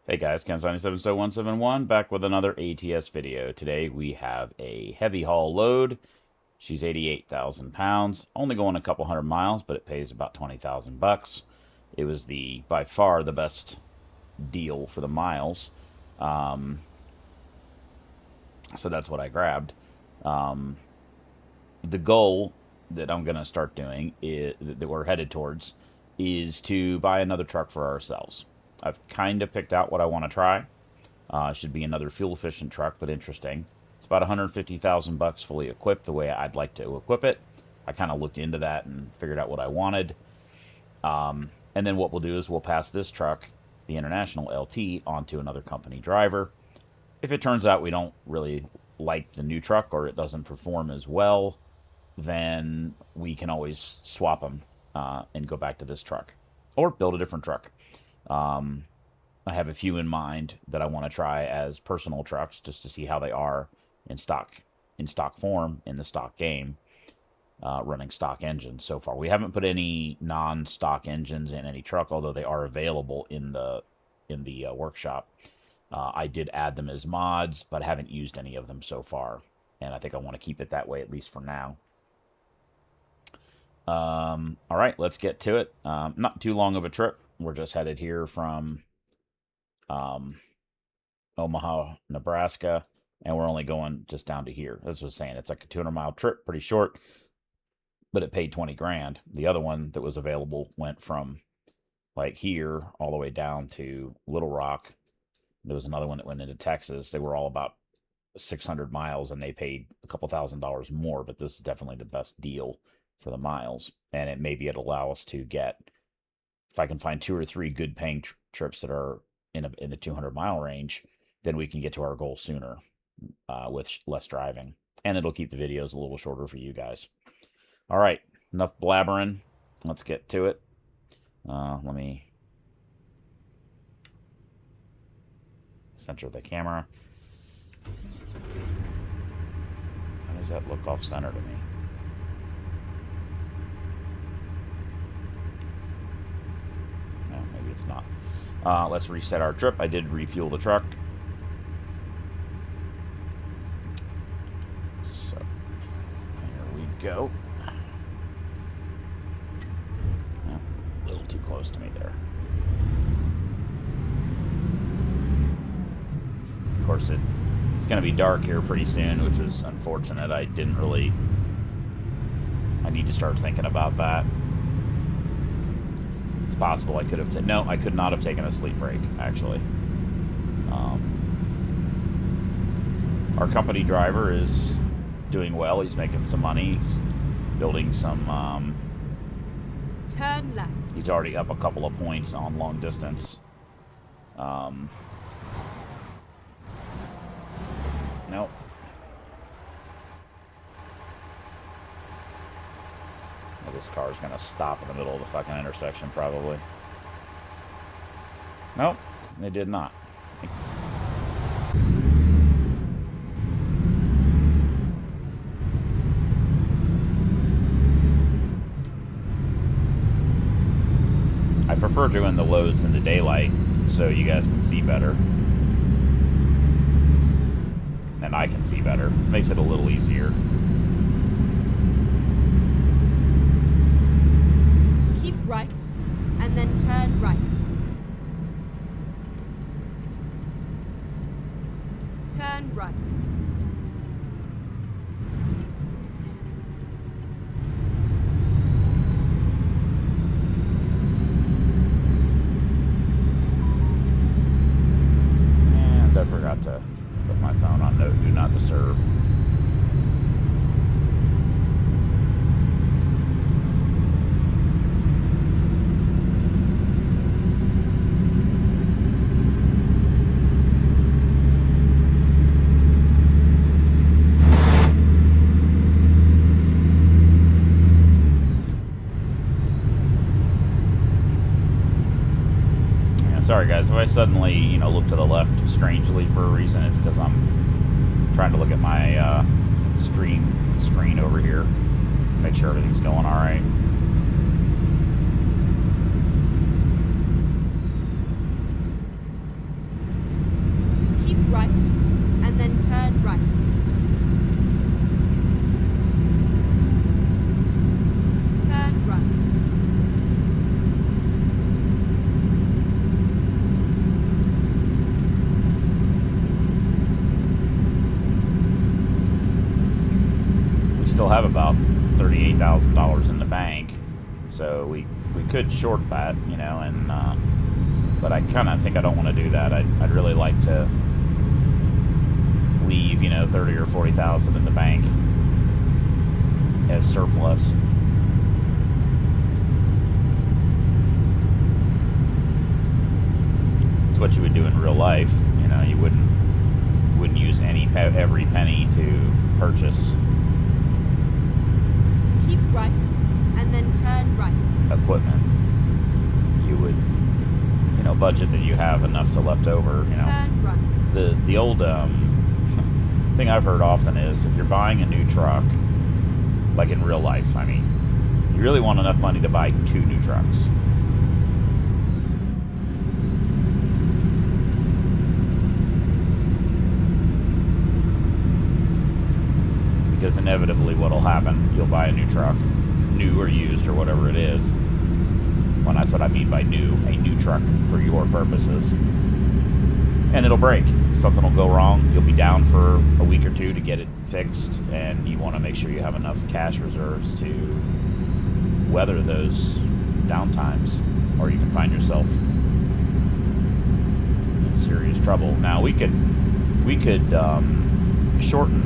Hey guys, Ken77171 back with another ATS video. Today we have a heavy haul load. She's 88,000 pounds, only going a couple hundred miles, but it pays about 20,000 bucks. It was by far the best deal for the miles. Um, so that's what I grabbed. Um, the goal that I'm going to start doing, that we're headed towards, is to buy another truck for ourselves. I've kind of picked out what I want to try. Should be another fuel-efficient truck, but interesting. It's about 150,000 bucks fully equipped the way I'd like to equip it. I kind of looked into that and figured out what I wanted. And then what we'll do is we'll pass this truck, the International LT, onto another company driver. If it turns out we don't really like the new truck or it doesn't perform as well, then we can always swap them and go back to this truck or build a different truck. I have a few in mind that I want to try as personal trucks just to see how they are in stock form in the stock game, running stock engines so far. We haven't put any non-stock engines in any truck, although they are available in the workshop. I did add them as mods, but I haven't used any of them so far, and I think I want to keep it that way at least for now. All right, let's get to it. Not too long of a trip. We're just headed here from Omaha, Nebraska, and we're only going just down to here. As I was saying, it's like a 200-mile trip, pretty short, but it paid 20 grand. The other one that was available went from like here all the way down to Little Rock. There was another one that went into Texas. They were all about 600 miles, and they paid a couple $1,000s more, but this is definitely the best deal for the miles. And maybe it'll allow us to get, if I can find 2 or 3 good paying trips that are in the 200-mile range, then we can get to our goal sooner with less driving. And it'll keep the videos a little shorter for you guys. All right, enough blabbering. Let's get to it. Let me center the camera. How does that look off center to me? No, maybe it's not. Let's reset our trip. I did refuel the truck. So, here we go. Oh, a little too close to me there. Of course, it's going to be dark here pretty soon, which is unfortunate. I need to start thinking about that. It's possible I could have no, I could not have taken a sleep break, actually. Our company driver is doing well. He's making some money. He's building some... Turn left. He's already up a couple of points on long distance. Nope. This car's gonna stop in the middle of the fucking intersection, probably. Nope, they did not. I prefer doing the loads in the daylight so you guys can see better. And I can see better. Makes it a little easier. Right, and then turn right. Turn right. And I forgot to put my phone on do not disturb. Sorry guys, if I suddenly, look to the left strangely for a reason, it's because I'm trying to look at my screen over here, make sure everything's going all right. turn right. Turn right. We still have about $38,000 in the bank, so we could short that, you know, and but I kind of think I don't want to do that. I'd really like to leave, you know, 30 or 40,000 in the bank as surplus. It's what you would do in real life. You know, you wouldn't use every penny to purchase Keep right, and then turn right. equipment. You would, you know, budget that you have enough to left over. You know, Turn right. the old thing I've heard often is if you're buying a new truck, like in real life, I mean, you really want enough money to buy 2 new trucks. Because inevitably what'll happen, you'll buy a new truck, new or used or whatever it is. Well, that's what I mean by new, a new truck for your purposes. And it'll break. Something will go wrong. You'll be down for a week or 2 to get it fixed, and you want to make sure you have enough cash reserves to weather those downtimes, or you can find yourself in serious trouble. Now we could shorten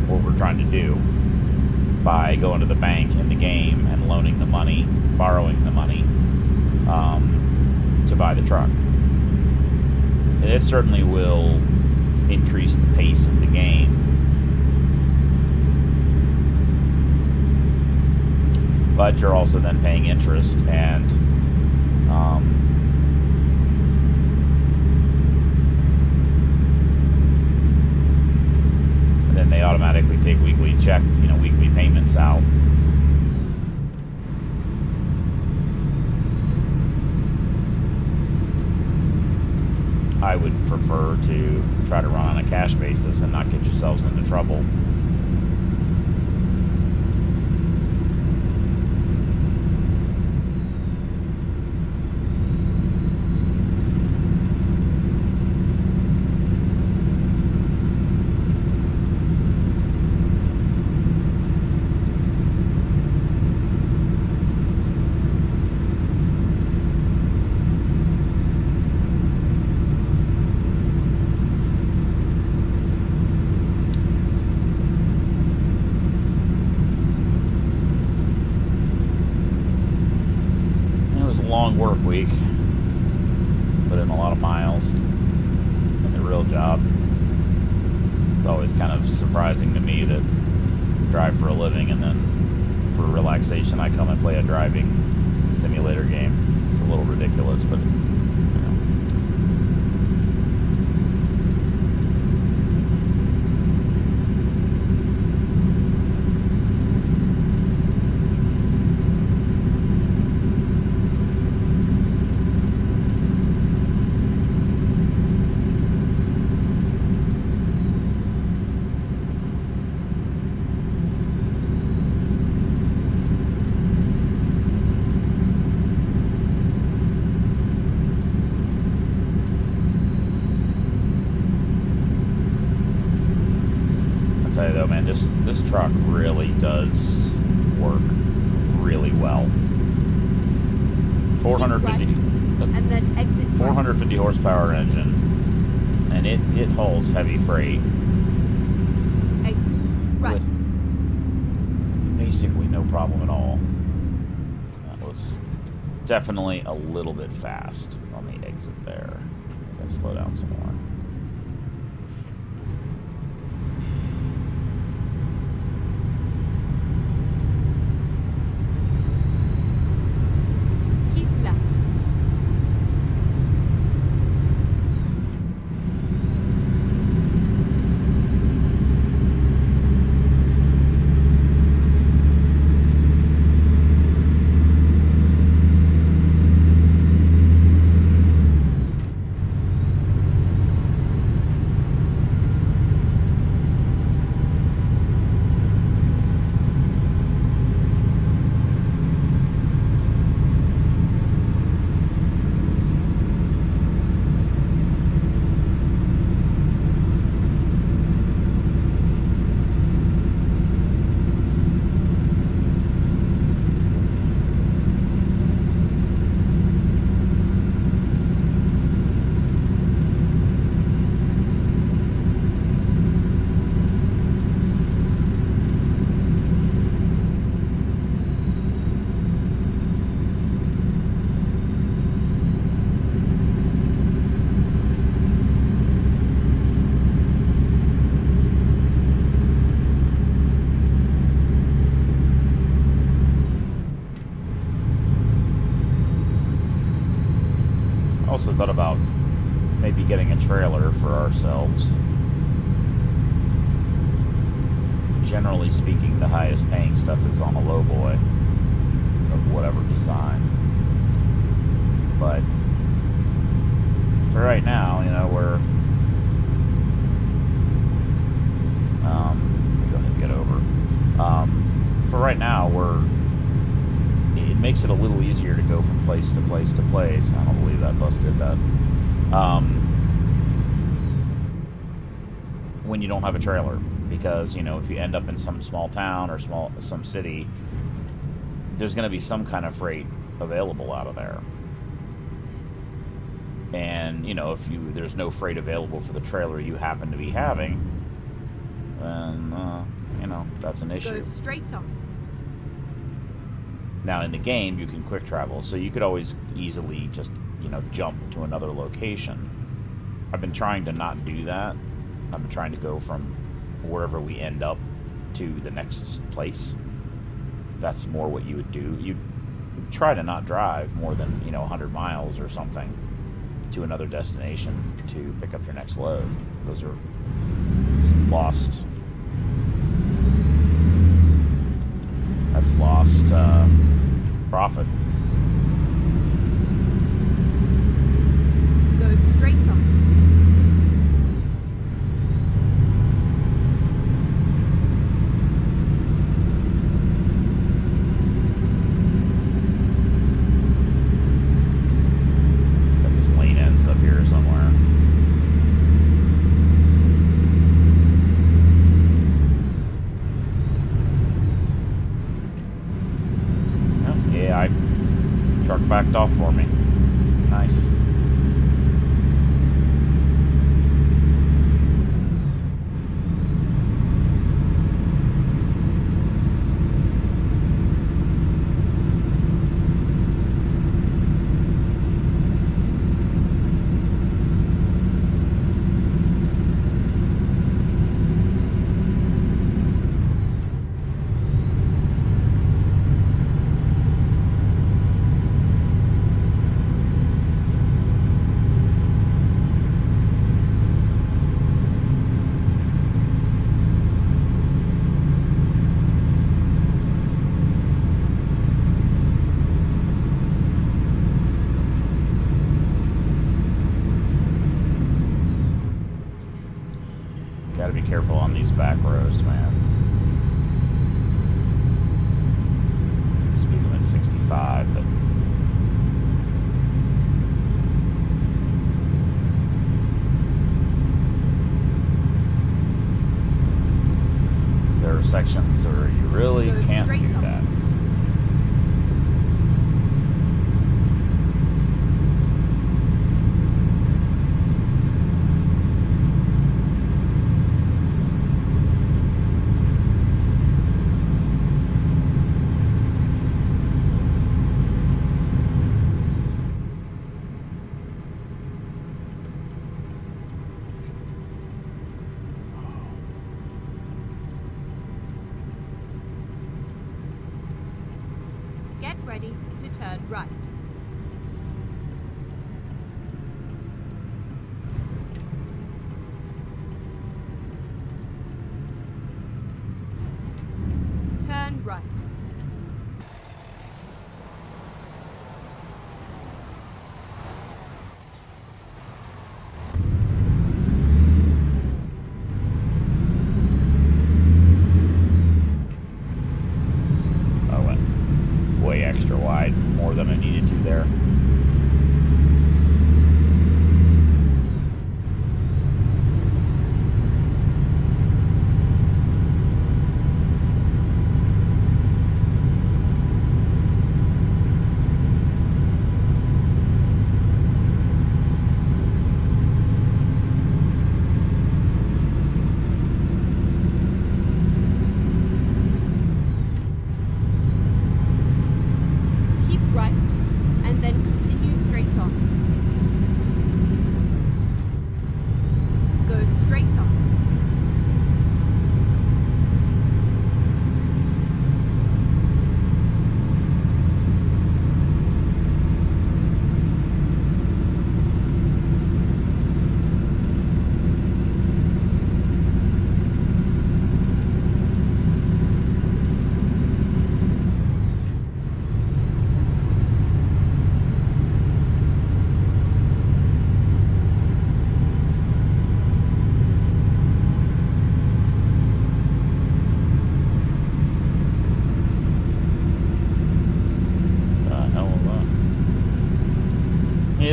what we're trying to do by going to the bank in the game and loaning the money, borrowing the money to buy the truck. It certainly will increase the pace of the game. But you're also then paying interest, and then they automatically take weekly payments out. I would prefer to try to run on a cash basis and not get yourselves into trouble. Long work week, put in a lot of miles in the real job. It's always kind of surprising to me that I drive for a living and then for relaxation I come and play a driving simulator game. It's a little ridiculous, but you know. Tell you though, man, this truck really does work really well. 450 and then exit 450 horsepower engine, and it holds heavy freight exit right. with basically no problem at all. That was definitely a little bit fast on the exit there. Gotta slow down some more. Keep left. also thought about maybe getting a trailer for ourselves. Generally speaking, the highest paying stuff is on a lowboy of whatever design. But for right now, you know, we don't need to get over. For right now, it makes it a little easier to go from place to place to place. I don't believe that bus did that. When you don't have a trailer. Because, you know, if you end up in some small town or some city, there's going to be some kind of freight available out of there. And, you know, if there's no freight available for the trailer you happen to be having, then, you know, that's an issue. Go straight on. Now, in the game, you can quick travel, so you could always easily just, you know, jump to another location. I've been trying to not do that. I've been trying to go from wherever we end up to the next place. That's more what you would do. You'd try to not drive more than, you know, 100 miles or something to another destination to pick up your next load. Those are lost. That's lost profit. Go straight on. Backed off for me. Nice. Gotta be careful on these back roads, man. Speed limit 65, but there are sections where you really can't do that. Get ready to turn right. Turn right. Extra wide, more than I needed to there.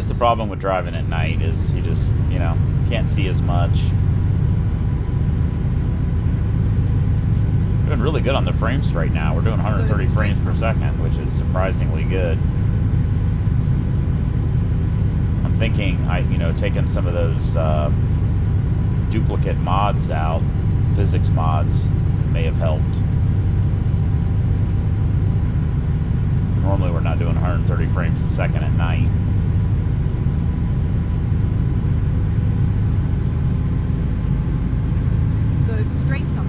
is the problem with driving at night, is you just, you know, can't see as much. Doing really good on the frames right now. We're doing 130 frames per second, which is surprisingly good. I'm thinking, taking some of those duplicate mods out, physics mods, may have helped. Normally we're not doing 130 frames a second at night. Go straight on.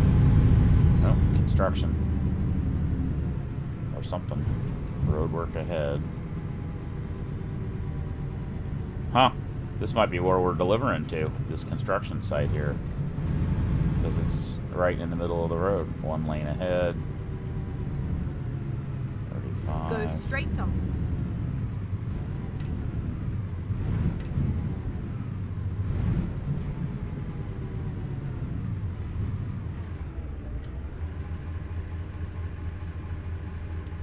Oh, construction. Or something. Road work ahead. Huh. This might be where we're delivering to, this construction site here. Because it's right in the middle of the road. 1 lane ahead. 35. Go straight on.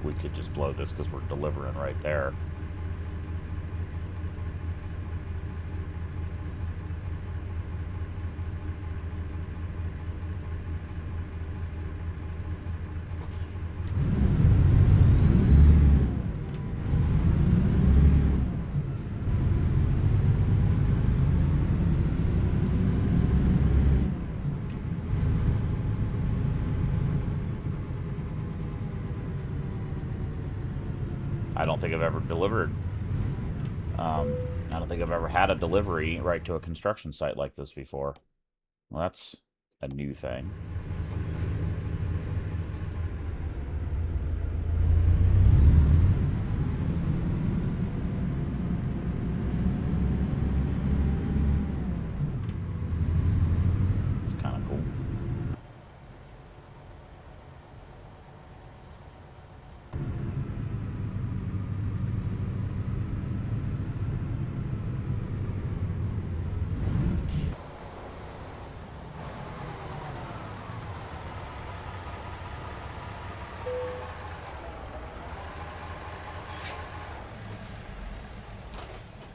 We could just blow this because we're delivering right there. I don't think I've ever delivered. I don't think I've ever had a delivery right to a construction site like this before. Well, that's a new thing. It's kind of cool.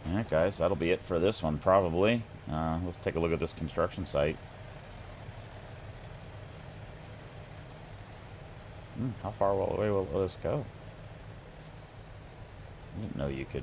Alright guys, that'll be it for this one probably. Let's take a look at this construction site. How far away will this go? I didn't know you could...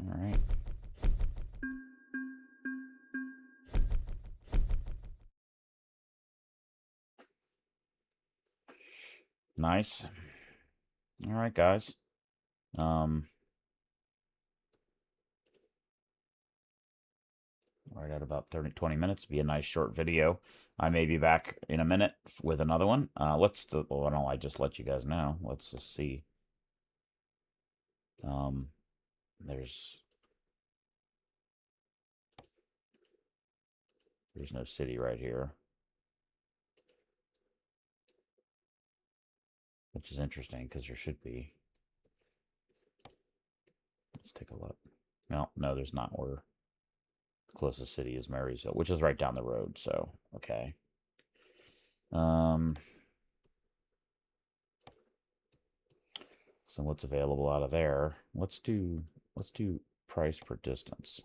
Alright. Nice. Alright guys. Right at about 20 minutes. Be a nice short video. I may be back in a minute with another one. Well, why don't I just let you guys know? Let's just see. There's no city right here, which is interesting because there should be. Let's take a look. No, there's not. We're the closest city is Marysville, which is right down the road. So okay. So what's available out of there? Let's do price per distance.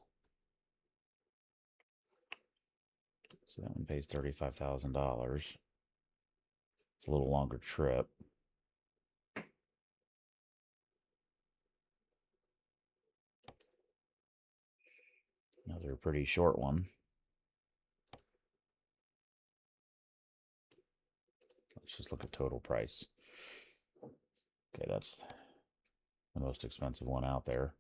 So that one pays $35,000. It's a little longer trip. Another pretty short one. Let's just look at total price. Okay, that's the most expensive one out there.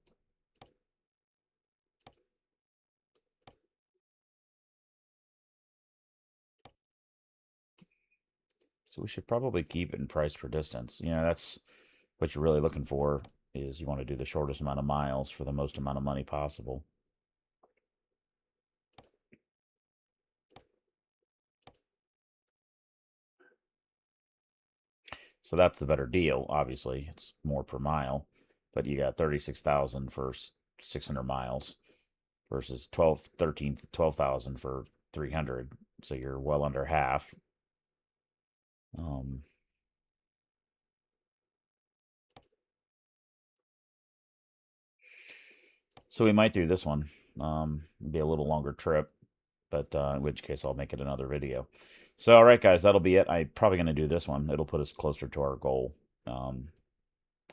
So we should probably keep it in price per distance. You know, that's what you're really looking for, is you want to do the shortest amount of miles for the most amount of money possible. So that's the better deal. Obviously, it's more per mile, but you got 36,000 for 600 miles versus 12,000 for 300. So you're well under half. So we might do this one. Be a little longer trip, but in which case I'll make it another video. So, all right, guys, that'll be it. I'm probably going to do this one. It'll put us closer to our goal. And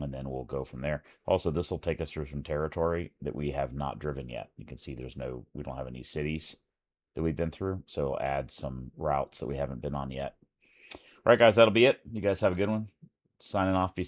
then we'll go from there. Also, this will take us through some territory that we have not driven yet. You can see we don't have any cities that we've been through. So it'll add some routes that we haven't been on yet. All right, guys, that'll be it. You guys have a good one. Signing off. Be safe.